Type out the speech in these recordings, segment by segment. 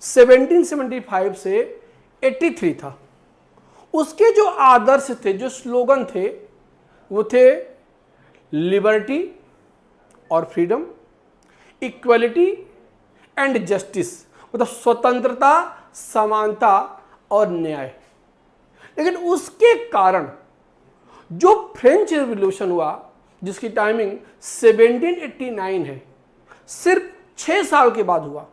1775 से 83 था। उसके जो आदर्श थे, जो स्लोगन थे, वो थे लिबर्टी और फ्रीडम, इक्वलिटी एंड जस्टिस, मतलब स्वतंत्रता, समानता और न्याय। लेकिन उसके कारण जो फ्रेंच रिवॉल्यूशन हुआ, जिसकी टाइमिंग 1789 है, सिर्फ 6 साल के बाद हुआ,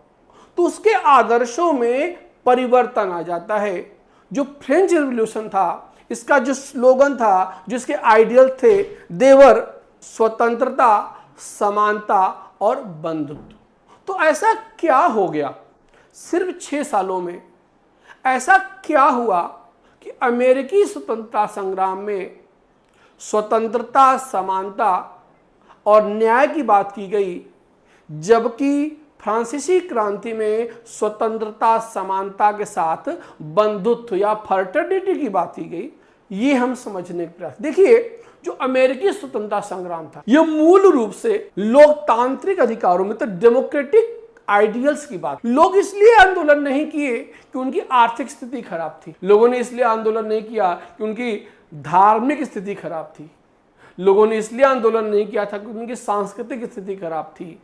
तो उसके आदर्शों में परिवर्तन आ जाता है। जो फ्रेंच रिवॉल्यूशन था, इसका जो स्लोगन था, जिसके आइडियल थे, देवर स्वतंत्रता, समानता और बंधुत्व। तो ऐसा क्या हो गया सिर्फ 6 सालों में? ऐसा क्या हुआ कि अमेरिकी स्वतंत्रता संग्राम में स्वतंत्रता, समानता और न्याय की बात की गई, जबकि फ्रांसीसी क्रांति में स्वतंत्रता, समानता के साथ बंधुत्व या फर्टर्निटी की बात की गई? ये हम समझने का प्रयास। देखिए, जो अमेरिकी स्वतंत्रता संग्राम था, यह मूल रूप से लोकतांत्रिक अधिकारों में, तो डेमोक्रेटिक आइडियल्स की बात। लोग इसलिए आंदोलन नहीं किए कि उनकी आर्थिक स्थिति खराब थी। लोगों ने इसलिए आंदोलन नहीं किया कि उनकी धार्मिक स्थिति खराब थी। लोगों ने इसलिए आंदोलन नहीं किया था कि उनकी सांस्कृतिक स्थिति खराब थी।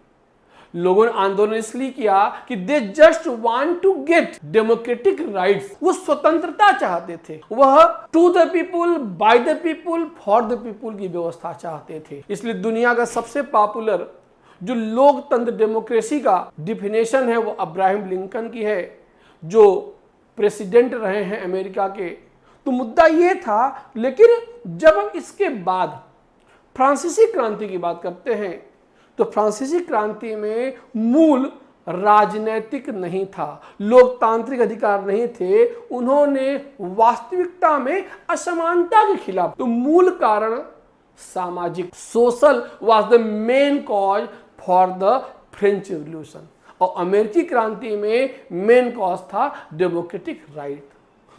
लोगों ने आंदोलन इसलिए किया कि they just want to get democratic rights. वो स्वतंत्रता चाहते थे, वह to the people, by the people, for the people की व्यवस्था चाहते थे। इसलिए दुनिया का सबसे पॉपुलर जो लोकतंत्र, डेमोक्रेसी का डिफिनेशन है, वो अब्राहम लिंकन की है, जो प्रेसिडेंट रहे हैं अमेरिका के। तो मुद्दा ये था। लेकिन जब हम इसके बाद फ्रांसीसी क्रांति की बात करते हैं, तो फ्रांसीसी क्रांति में मूल राजनैतिक नहीं था, लोकतांत्रिक अधिकार नहीं थे। उन्होंने वास्तविकता में असमानता के खिलाफ, तो मूल कारण सामाजिक, social was the main cause for the French revolution. और अमेरिकी क्रांति में मेन कॉज था डेमोक्रेटिक राइट।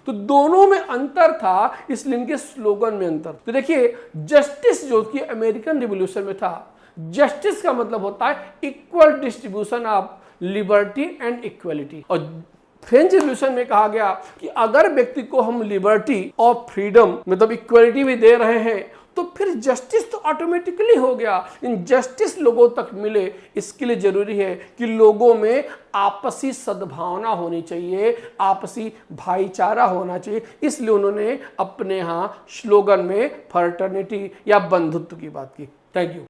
तो दोनों में अंतर था, इसलिए इनके स्लोगन में अंतर। तो देखिए, जस्टिस जो कि अमेरिकन रिवॉल्यूशन में था, जस्टिस का मतलब होता है equal distribution of liberty and equality. और फ्रेंच रिवॉल्यूशन में कहा गया कि अगर व्यक्ति को हम लिबर्टी और फ्रीडम, मतलब इक्वलिटी भी दे रहे हैं, तो फिर जस्टिस तो ऑटोमेटिकली हो गया। इन जस्टिस लोगों तक मिले, इसके लिए जरूरी है कि लोगों में आपसी सद्भावना होनी चाहिए, आपसी भाईचारा होना चाहिए। इसलिए उन्होंने अपने यहाँ स्लोगन में फर्टर्निटी या बंधुत्व की बात की। Thank you.